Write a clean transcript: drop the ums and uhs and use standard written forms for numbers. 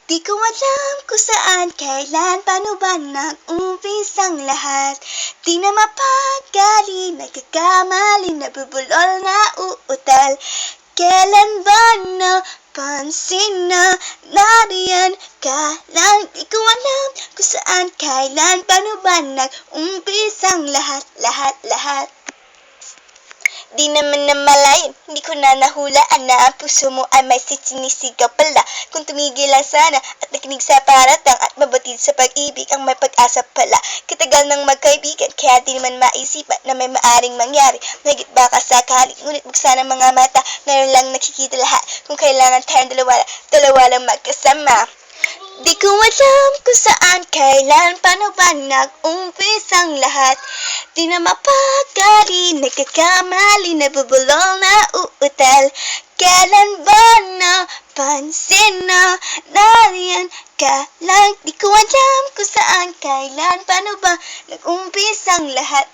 Di ko alam kung saan, kailan, paano ba nag-umpisang lahat. Di na mapagali, nagkakamali, nabubulol, nauutal. Kailan ba napansin na nariyan ka lang? Di ko alam kung saan, kailan, paano ba nag-umpisang lahat. Di naman namalayan, hindi ko na nahulaan na ang puso mo ay may sinisigaw pala. Kung tumigil lang sana at nakinig sa paratang at mabatid sa pag-ibig ang may pag-asa pala. Katagal ng magkaibigan, kaya di naman maisipan na may maaring mangyari. Nagit baka sakali, ngunit buksan ang mga mata, ngayon lang nakikita lahat. Kung kailangan tayong dalawa lang magkasama. Di ko alam kung saan, kailan, paano ba nag-umpisang lahat. Di na mapagali, nagkakamali, nabubulol, nauutal. Kailan ba napansin na nariyan ka lang? Di ko alam kung saan, kailan, paano ba nag-umpisang lahat.